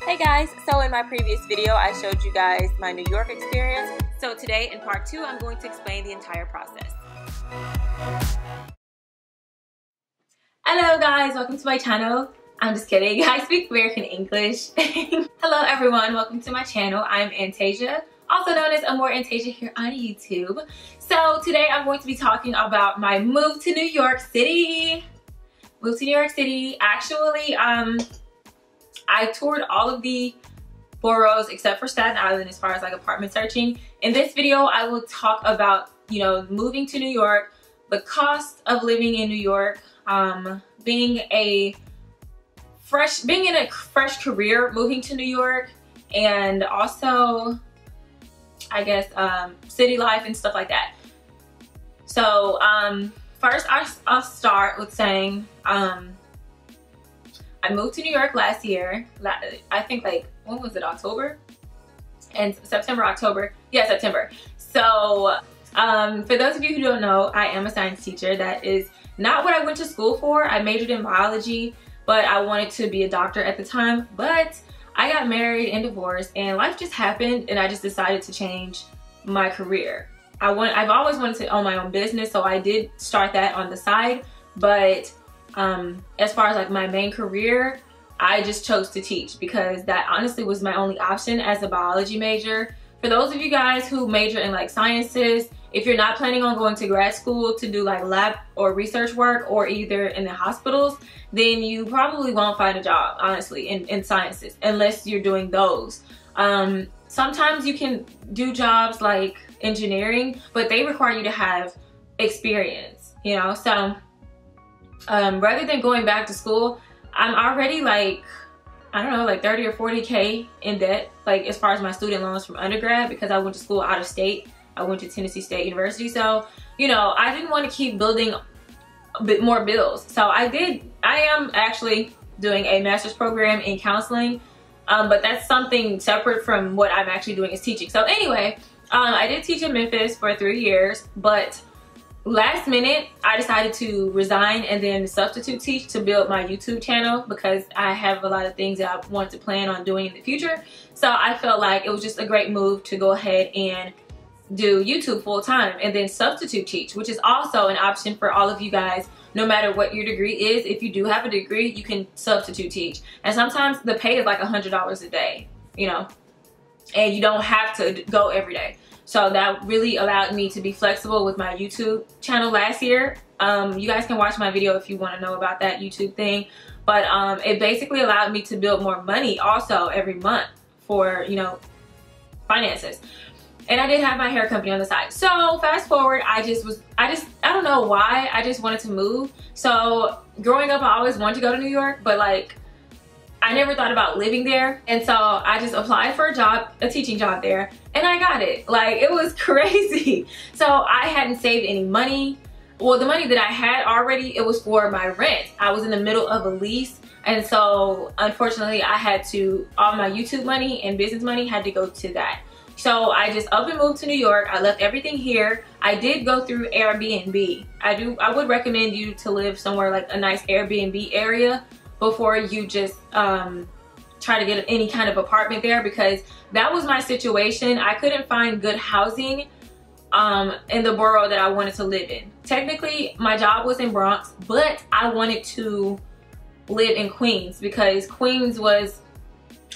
Hey guys, so in my previous video I showed you guys my New York experience. So today in part 2 I'm going to explain the entire process. Hello guys, welcome to my channel. I'm just kidding, I speak American English. Hello everyone, welcome to my channel. I'm Antasia, also known as Amore Antasia here on YouTube. So today I'm going to be talking about my move to New York City. Actually, I toured all of the boroughs except for Staten Island as far as like apartment searching. In this video, I will talk about, moving to New York, the cost of living in New York, being in a fresh career moving to New York, and also, I guess, city life and stuff like that. So, first I'll start with saying, I moved to New York last year. I think when was it, October? And September, October. Yeah, September. So for those of you who don't know, I am a science teacher. That is not what I went to school for. I majored in biology, but I wanted to be a doctor at the time. But I got married and divorced and life just happened and I just decided to change my career. I've always wanted to own my own business, so I did start that on the side. But as far as like my main career, I just chose to teach because that honestly was my only option as a biology major. For those of you guys who major in like sciences, if you're not planning on going to grad school to do like lab or research work or either in the hospitals, then you probably won't find a job, honestly, in sciences unless you're doing those. Sometimes you can do jobs like engineering, but they require you to have experience, so rather than going back to school, I'm already like 30 or 40K in debt, like as far as my student loans from undergrad, because I went to school out of state. I went to Tennessee State University. So, I didn't want to keep building a bit more bills. So I am actually doing a master's program in counseling, but that's something separate from what I'm actually doing is teaching. So anyway, I did teach in Memphis for 3 years, but last minute I decided to resign and then substitute teach to build my YouTube channel because I have a lot of things that I want to plan on doing in the future. So I felt like it was just a great move to go ahead and do YouTube full time and then substitute teach, which is also an option for all of you guys. No matter what your degree is, if you do have a degree, you can substitute teach. And sometimes the pay is like $100 a day, and you don't have to go every day. So that really allowed me to be flexible with my YouTube channel last year. You guys can watch my video if you want to know about that YouTube thing. But it basically allowed me to build more money also every month for, finances. And I did have my hair company on the side. So fast forward, I don't know why, I just wanted to move. So growing up, I always wanted to go to New York, but like, I never thought about living there. And so I just applied for a teaching job there, and I got it. Like, it was crazy. So I hadn't saved any money. Well, the money that I had already, it was for my rent. I was in the middle of a lease. And so unfortunately I had all my YouTube money and business money had to go to that. So I just up and moved to New York. I left everything here. I did go through Airbnb. I would recommend you to live somewhere like a nice Airbnb area before you just try to get any kind of apartment there, because that was my situation. I couldn't find good housing in the borough that I wanted to live in. Technically, my job was in Bronx, but I wanted to live in Queens because Queens was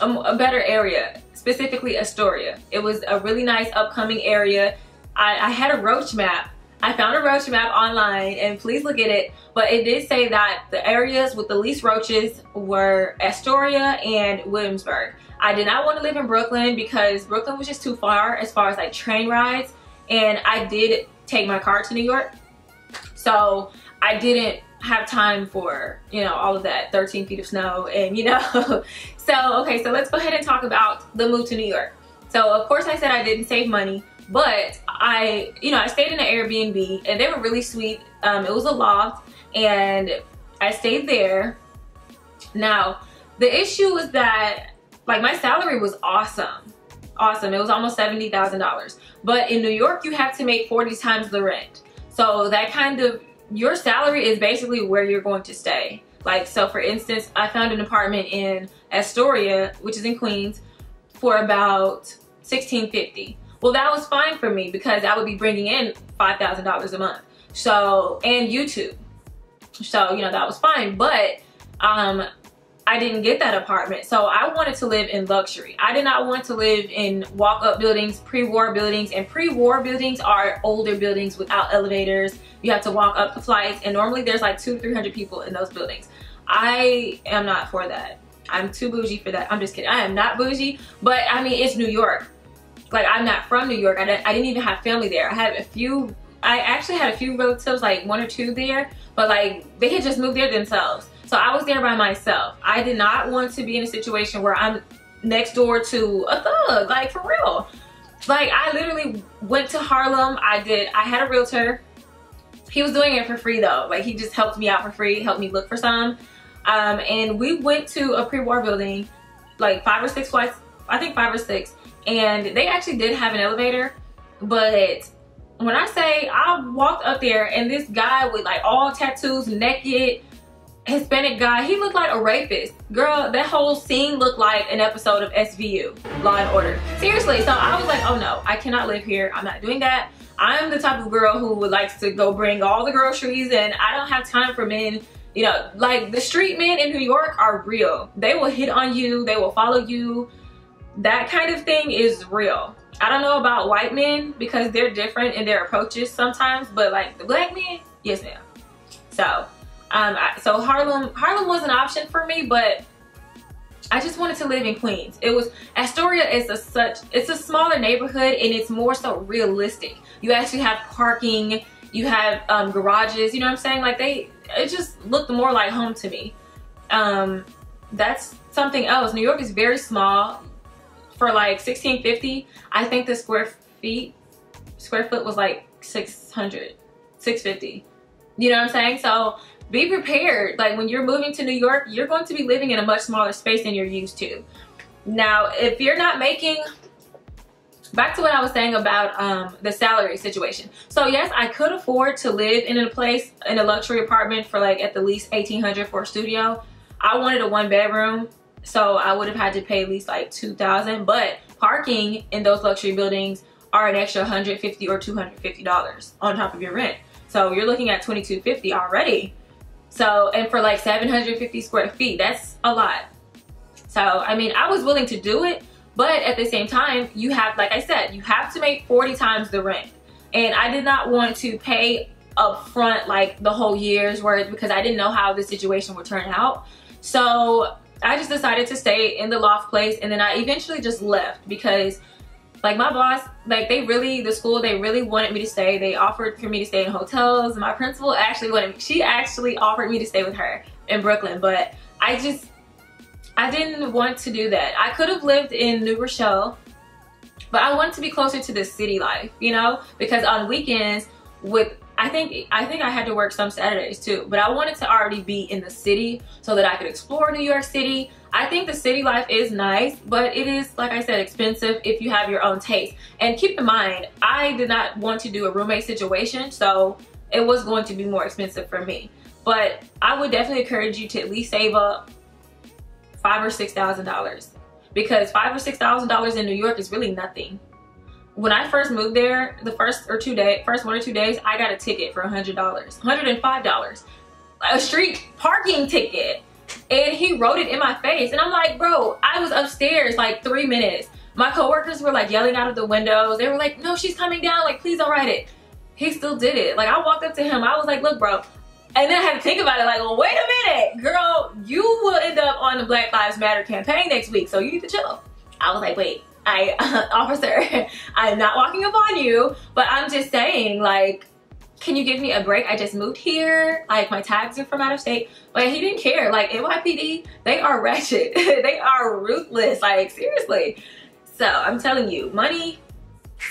a better area, specifically Astoria. It was a really nice upcoming area. I had a roach map. I found a roach map online, and please look at it, but it did say that the areas with the least roaches were Astoria and Williamsburg. I did not want to live in Brooklyn because Brooklyn was just too far as like train rides, and I did take my car to New York, so I didn't have time for, all of that 13 feet of snow and, So, okay, so let's go ahead and talk about the move to New York. So, of course, I said I didn't save money, but I stayed in an Airbnb, and they were really sweet. It was a loft, and I stayed there. Now, the issue was that, like, my salary was awesome. It was almost $70,000. But in New York, you have to make 40 times the rent. So that your salary is basically where you're going to stay. Like, so for instance, I found an apartment in Astoria, which is in Queens, for about $1,650. Well, that was fine for me because I would be bringing in $5,000 a month. So, and YouTube. So, you know, that was fine. But I didn't get that apartment. So I wanted to live in luxury. I did not want to live in walk-up buildings, pre-war buildings. And pre-war buildings are older buildings without elevators. You have to walk up the flights. And normally there's like 200 to 300 people in those buildings. I am not for that. I'm too bougie for that. I'm just kidding. I am not bougie. But I mean, it's New York. Like, I'm not from New York. I didn't even have family there. I actually had a few relatives, like 1 or 2 there. But like, they had just moved there themselves. So I was there by myself. I did not want to be in a situation where I'm next door to a thug, like for real. Like, I literally went to Harlem. I had a realtor. He was doing it for free though. Like, he just helped me out for free, helped me look for some. And we went to a pre-war building, like 5 or 6 flights, I think 5 or 6. And they actually did have an elevator. But when I say, I walked up there and this guy with like all tattoos, naked, Hispanic guy, he looked like a rapist. Girl, that whole scene looked like an episode of SVU, Law and Order. Seriously, so I was like, oh no, I cannot live here. I'm not doing that. I'm the type of girl who would like to go bring all the groceries, and I don't have time for men. You know, like the street men in New York are real. They will hit on you, they will follow you. That kind of thing is real. I don't know about white men because they're different in their approaches sometimes, but like the black men, yes ma'am. So so Harlem was an option for me, but I just wanted to live in Queens. Astoria is it's a smaller neighborhood, and it's more so realistic. You actually have parking, you have garages, you know what I'm saying? Like, it just looked more like home to me. That's something else. New York is very small. For like $1,650, I think the square foot was like $650. You know what I'm saying? So be prepared. Like, when you're moving to New York, you're going to be living in a much smaller space than you're used to. Now, if you're not making, back to what I was saying about the salary situation. So yes, I could afford to live in a luxury apartment for like at the least $1,800 for a studio. I wanted a 1-bedroom. So I would have had to pay at least like $2,000, but parking in those luxury buildings are an extra $150 or $250 on top of your rent. So you're looking at $2,250 already. So, and for like 750 square feet, that's a lot. So, I mean, I was willing to do it, but at the same time, you have, like I said, you have to make 40 times the rent. And I did not want to pay up front like the whole year's worth because I didn't know how the situation would turn out. So I just decided to stay in the loft place, and then I eventually just left because like my boss, like the school, they really wanted me to stay. They offered for me to stay in hotels. My principal she actually offered me to stay with her in Brooklyn, but I didn't want to do that. I could have lived in New Rochelle, but I wanted to be closer to the city life, you know, because on weekends I think I had to work some Saturdays too, but I wanted to already be in the city so that I could explore New York City. I think the city life is nice, but it is, like I said, expensive if you have your own taste. And keep in mind, I did not want to do a roommate situation, so it was going to be more expensive for me. But I would definitely encourage you to at least save up $5,000 or $6,000, because $5,000 or $6,000 in New York is really nothing. When I first moved there, the first 1 or 2 days, I got a ticket for $100, $105, a street parking ticket. And he wrote it in my face. And I'm like, bro, I was upstairs like 3 minutes. My coworkers were like yelling out of the windows. They were like, no, she's coming down. Like, please don't write it. He still did it. Like, I walked up to him. I was like, look, bro. And then I had to think about it. Like, well, wait a minute, girl, you will end up on the Black Lives Matter campaign next week. So you need to chill. I was like, wait. Officer, I'm not walking up on you, but I'm just saying, like, can you give me a break? I just moved here. Like, my tags are from out of state. But he didn't care. Like, NYPD, they are ratchet. They are ruthless. Like, seriously. So I'm telling you, money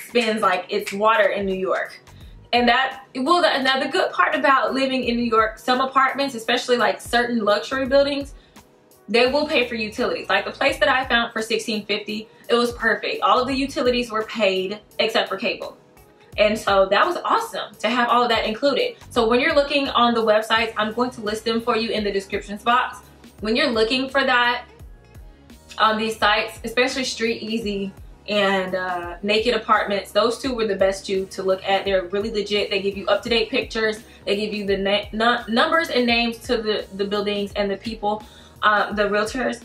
spends like it's water in New York. And now the good part about living in New York, some apartments, especially like certain luxury buildings, they will pay for utilities. Like the place that I found for $1,650, it was perfect. All of the utilities were paid except for cable. And so that was awesome to have all of that included. So when you're looking on the websites, I'm going to list them for you in the descriptions box. When you're looking for that, on these sites, especially Street Easy and Naked Apartments. Those two were the best two to look at. They're really legit. They give you up-to-date pictures. They give you the numbers and names to the buildings and the people, the realtors.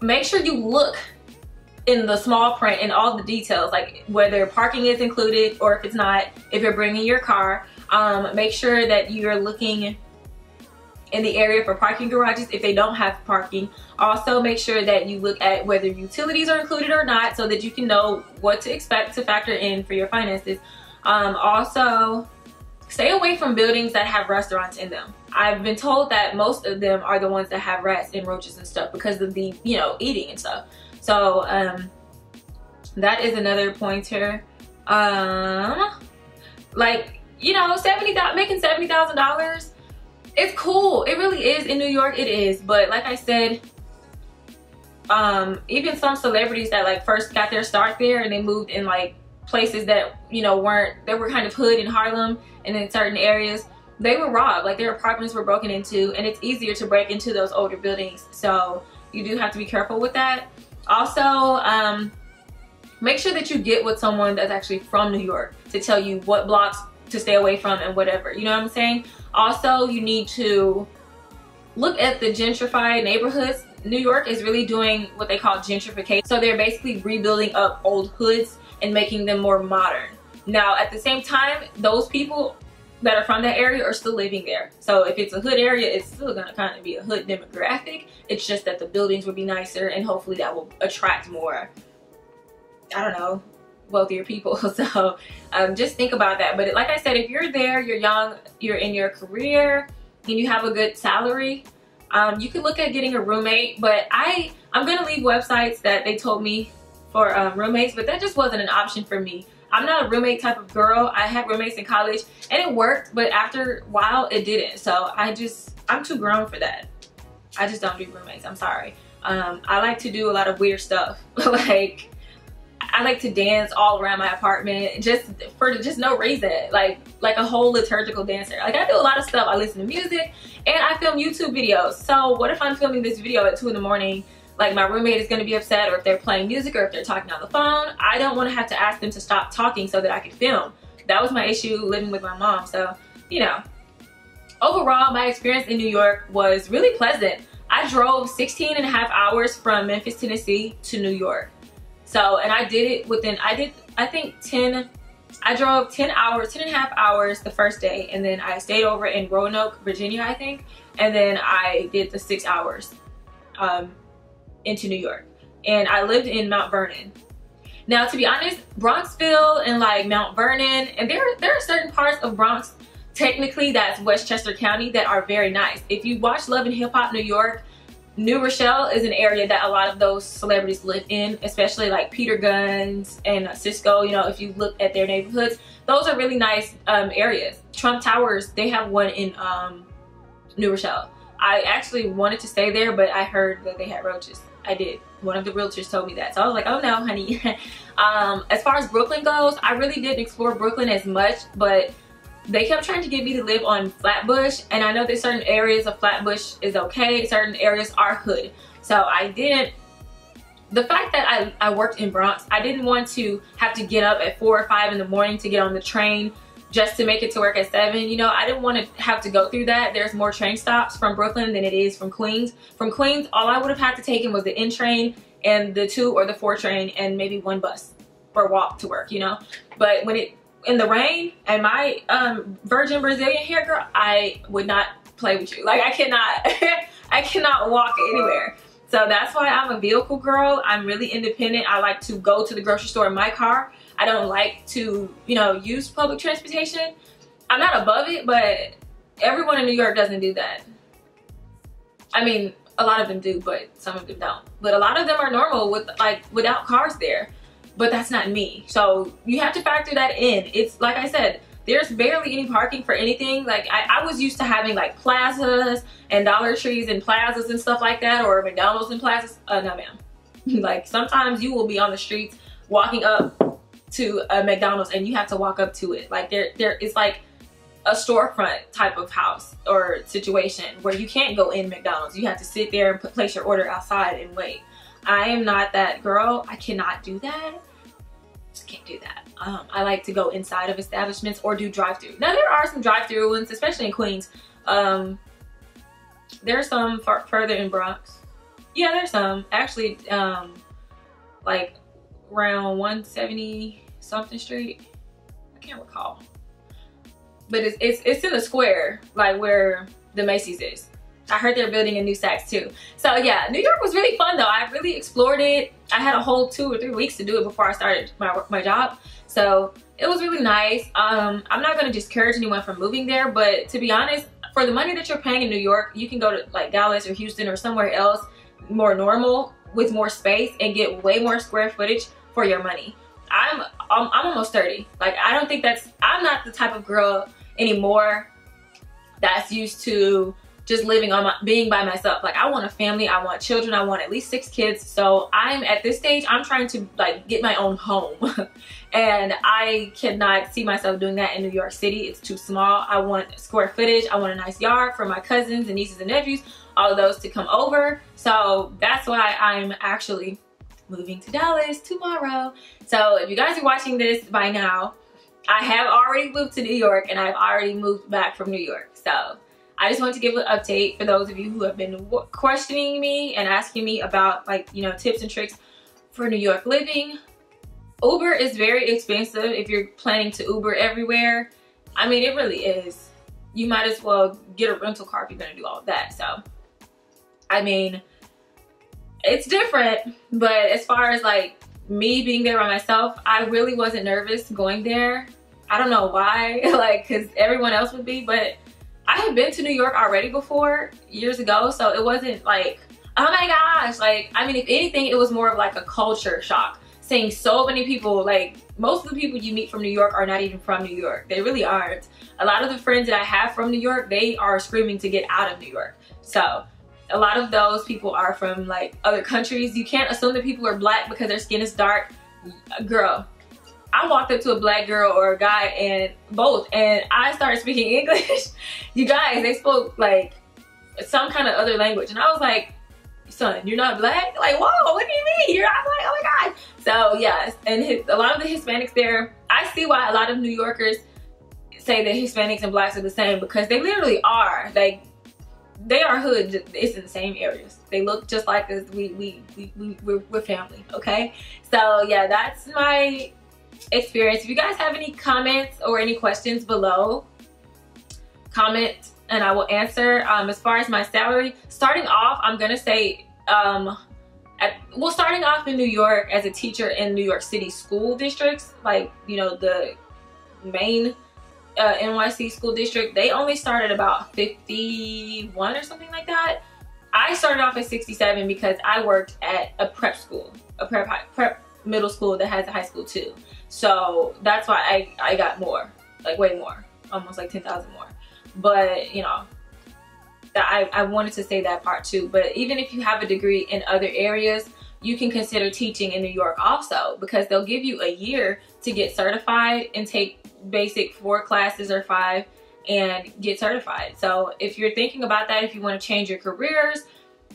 Make sure you look in the small print and all the details, like whether parking is included or if it's not, if you're bringing your car. Make sure that you're looking in the area for parking garages if they don't have parking. Also, make sure that you look at whether utilities are included or not so that you can know what to expect to factor in for your finances. Also, stay away from buildings that have restaurants in them. I've been told that most of them are the ones that have rats and roaches and stuff because of the, you know, eating and stuff. So that is another pointer. Like, you know, making $70,000, it's cool. It really is. In New York it is. But like I said, even some celebrities that like first got their start there and they moved in like places that, you know, they were kind of hood in Harlem and in certain areas, they were robbed. Like their apartments were broken into, and it's easier to break into those older buildings. So you do have to be careful with that. Also, make sure that you get with someone that's actually from New York to tell you what blocks to stay away from and whatever, you know what I'm saying? Also, you need to look at the gentrified neighborhoods. New York is really doing what they call gentrification. So they're basically rebuilding up old hoods and making them more modern. Now, at the same time, those people that are from that area are still living there. So if it's a hood area, it's still gonna kind of be a hood demographic. It's just that the buildings will be nicer and hopefully that will attract more, I don't know, wealthier people. So just think about that. But like I said, if you're there, you're young, you're in your career, and you have a good salary, you could look at getting a roommate. But I'm gonna leave websites that they told me for roommates, but that just wasn't an option for me. I'm not a roommate type of girl. I had roommates in college and it worked, but after a while it didn't. So I'm too grown for that. I just don't do roommates, I'm sorry. I like to do a lot of weird stuff. Like, I like to dance all around my apartment just for no reason, like a whole liturgical dancer. Like, I do a lot of stuff. I listen to music and I film YouTube videos. So what if I'm filming this video at 2 in the morning? Like, my roommate is going to be upset, or if they're playing music, or if they're talking on the phone. I don't want to have to ask them to stop talking so that I can film. That was my issue living with my mom. So, you know, overall, my experience in New York was really pleasant. I drove 16 and a half hours from Memphis, Tennessee to New York. So, and I did it within, I drove 10 and a half hours the first day, and then I stayed over in Roanoke, Virginia, I think. And then I did the 6 hours into New York. And I lived in Mount Vernon. Now, to be honest, Bronxville and like Mount Vernon, and there are certain parts of Bronx, technically that's Westchester County, that are very nice. If you watch Love and Hip Hop New York, New Rochelle is an area that a lot of those celebrities live in, especially like Peter Guns and Cisco. You know, if you look at their neighborhoods, those are really nice areas. Trump Towers, they have one in New Rochelle. I actually wanted to stay there, but I heard that they had roaches. I did. One of the realtors told me that. So I was like, oh no, honey. As far as Brooklyn goes, I really didn't explore Brooklyn as much, but they kept trying to get me to live on Flatbush, and I know that certain areas of Flatbush is okay, certain areas are hood. So I didn't, the fact that I worked in Bronx, I didn't want to have to get up at 4 or 5 in the morning to get on the train just to make it to work at 7. You know, I didn't want to have to go through that. There's more train stops from Brooklyn than it is from Queens. From Queens, all I would have had to take was the N train and the 2 or the 4 train and maybe 1 bus or walk to work, you know. But when it, in the rain, and my virgin Brazilian hair, girl, I would not play with you. Like, I cannot, I cannot walk anywhere. So that's why I'm a vehicle girl. I'm really independent. I like to go to the grocery store in my car. I don't like to, you know, use public transportation. I'm not above it, but everyone in New York doesn't do that. I mean, a lot of them do, but some of them don't. But a lot of them are normal with, like, without cars there. But that's not me. So you have to factor that in. It's like I said, there's barely any parking for anything. Like, I was used to having like plazas and Dollar Trees and plazas and stuff like that, or McDonald's and plazas. No, ma'am. Like, sometimes you will be on the streets walking up to a McDonald's and you have to walk up to it. Like, there is like a storefront type of house or situation where you can't go in McDonald's. You have to sit there and place your order outside and wait. I am not that girl. I cannot do that. Just can't do that. I like to go inside of establishments or do drive-through. Now there are some drive-through ones, especially in Queens. There's some further in Bronx. Yeah, there's some actually, like around 170 something street. I can't recall, but it's in the square, like where the Macy's is. I heard they're building a new Saks too. So yeah, New York was really fun though. I really explored it. I had a whole 2 or 3 weeks to do it before I started my job. So it was really nice. I'm not gonna discourage anyone from moving there, but to be honest, for the money that you're paying in New York, you can go to like Dallas or Houston or somewhere else more normal with more space and get way more square footage for your money. I'm almost 30. Like, I don't think I'm not the type of girl anymore that's used to just living on being by myself. Like, I want a family, I want children, I want at least 6 kids. So I'm at this stage, I'm trying to like get my own home. And I cannot see myself doing that in New York City. It's too small. I want square footage. I want a nice yard for my cousins and nieces and nephews, all of those to come over. So that's why I'm actually moving to Dallas tomorrow. So if you guys are watching this by now, I have already moved to New York and I've already moved back from New York. So I just want to give an update for those of you who have been questioning me and asking me about, like, you know, tips and tricks for New York living. Uber is very expensive if you're planning to Uber everywhere. I mean, it really is. You might as well get a rental car if you're gonna do all of that. So, I mean, it's different, but as far as like me being there by myself, I really wasn't nervous going there. I don't know why, like, cause everyone else would be, but I had been to New York already before years ago. So it wasn't like, oh my gosh. Like, I mean, if anything, it was more of like a culture shock. Seeing so many people, like most of the people you meet from New York are not even from New York. They really aren't. A lot of the friends that I have from New York, they are screaming to get out of New York. So a lot of those people are from like other countries. You can't assume that people are black because their skin is dark. Girl, I walked up to a black girl or a guy and I started speaking English. You guys, they spoke like some kind of other language. And I was like, son, you're not black? Like, whoa, what do you mean? I'm like, oh my God. So yes, and a lot of the Hispanics there, I see why a lot of New Yorkers say that Hispanics and blacks are the same, because they literally are. Like, they are hood, it's in the same areas. They look just like us. We're family, okay? So yeah, that's my experience. If you guys have any comments or any questions below, comment and I will answer. As far as my salary, starting off, I'm gonna say, starting off in New York as a teacher in New York City school districts, like, you know, the main NYC school district, they only started about 51 or something like that. I started off at 67 because I worked at a prep school, a prep middle school that has a high school too. So that's why I got more, like way more, almost like 10,000 more. But you know, I wanted to say that part too. But even if you have a degree in other areas, you can consider teaching in New York also, because they'll give you a year to get certified and take basic 4 classes or 5 and get certified. So if you're thinking about that, if you want to change your careers,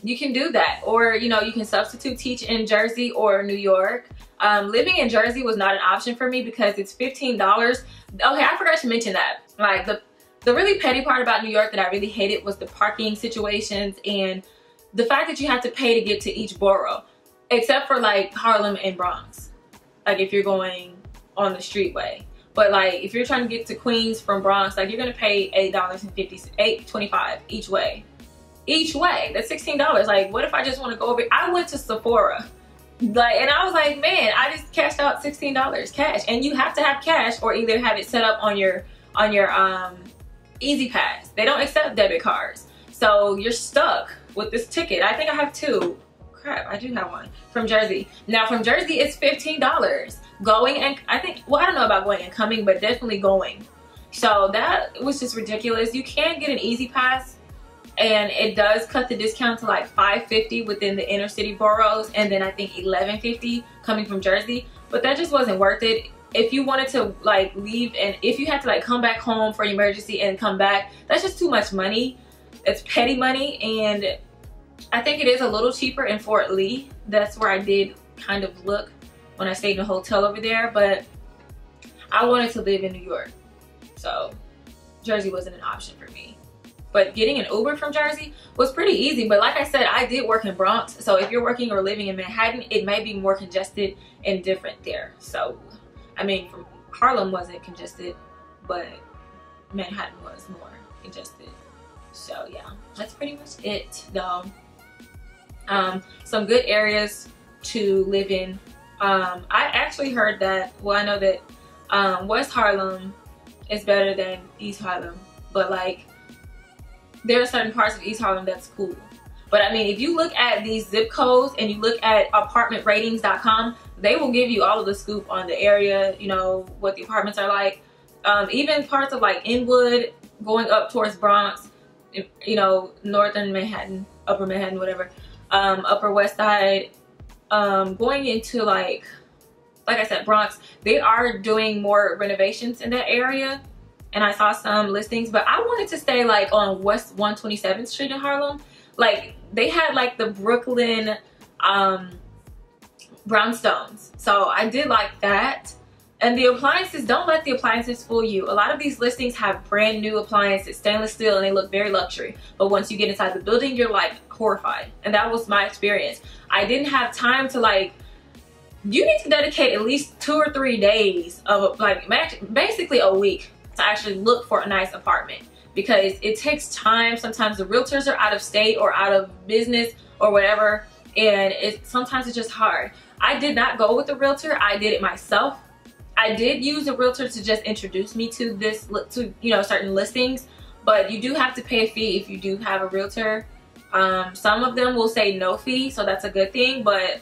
you can do that. Or, you know, you can substitute teach in Jersey or New York. Living in Jersey was not an option for me because it's $15. Okay, I forgot to mention that. Like, the really petty part about New York that I really hated was the parking situations and the fact that you have to pay to get to each borough, except for like Harlem and Bronx, like if you're going on the streetway. But like if you're trying to get to Queens from Bronx, like you're gonna pay $8.25 each way. Each way, that's $16. Like, what if I just want to go over? I went to Sephora, like, and I was like, man, I just cashed out $16 cash, and you have to have cash or either have it set up on your Easy Pass. They don't accept debit cards, so you're stuck with this ticket. I think I have 2. Crap, I do have one from Jersey. Now from Jersey, it's $15 going, and I think, well, I don't know about going and coming, but definitely going. So that was just ridiculous. You can get an Easy Pass, and it does cut the discount to like $5.50 within the inner city boroughs, and then I think $11.50 coming from Jersey. But that just wasn't worth it. If you wanted to like leave, and if you had to like come back home for an emergency and come back, that's just too much money. It's petty money. And I think it is a little cheaper in Fort Lee that's where I did kind of look when I stayed in a hotel over there, but I wanted to live in New York, so Jersey wasn't an option for me. But getting an Uber from Jersey was pretty easy. But like I said, I did work in Bronx, so if you're working or living in Manhattan, it may be more congested and different there. So I mean, from Harlem wasn't congested, but Manhattan was more congested. So yeah, that's pretty much it though. Some good areas to live in. I actually heard that, well, I know that West Harlem is better than East Harlem, but like there are certain parts of East Harlem that's cool. But I mean, if you look at these zip codes and you look at apartmentratings.com, they will give you all of the scoop on the area, you know, what the apartments are like. Even parts of like Inwood, going up towards Bronx, you know, northern Manhattan, upper Manhattan, whatever, upper west side, going into like I said, Bronx, they are doing more renovations in that area. And I saw some listings, but I wanted to stay like on West 127th Street in Harlem. Like they had like the Brooklyn brownstones. So I did like that. And the appliances, don't let the appliances fool you. A lot of these listings have brand new appliances, stainless steel, and they look very luxury. But once you get inside the building, you're like horrified. And that was my experience. I didn't have time to like, you need to dedicate at least 2 or 3 days of like basically a week to actually look for a nice apartment, because it takes time. Sometimes the realtors are out of state or out of business or whatever, and sometimes it's just hard. I did not go with a realtor. I did it myself. I did use a realtor to just introduce me to you know, certain listings, but you do have to pay a fee if you do have a realtor. Some of them will say no fee, so that's a good thing. But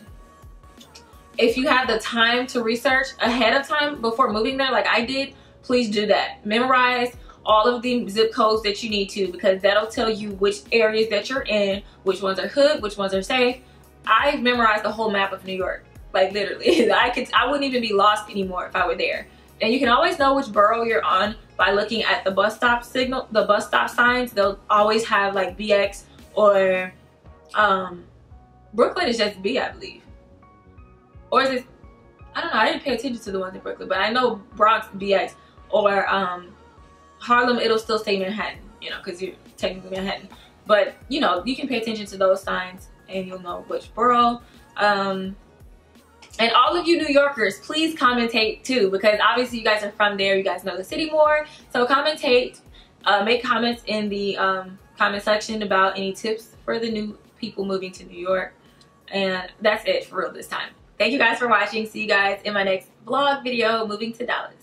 if you have the time to research ahead of time before moving there, like I did, please do that. Memorize all of the zip codes that you need to, because that'll tell you which areas that you're in, which ones are hood, which ones are safe. I've memorized the whole map of New York, like literally. I wouldn't even be lost anymore if I were there. And you can always know which borough you're on by looking at the bus stop signal, the bus stop signs. They'll always have like BX or Brooklyn is just B, I believe. Or is it, I don't know, I didn't pay attention to the ones in Brooklyn, but I know Bronx BX, or Harlem, it'll still say Manhattan, you know, because you're technically Manhattan. But you know, you can pay attention to those signs and you'll know which borough. And all of you New Yorkers, please commentate too, because obviously you guys are from there, you guys know the city more. So commentate, make comments in the comment section about any tips for the new people moving to New York. And that's it for real this time. Thank you guys for watching. See you guys in my next vlog video, moving to Dallas.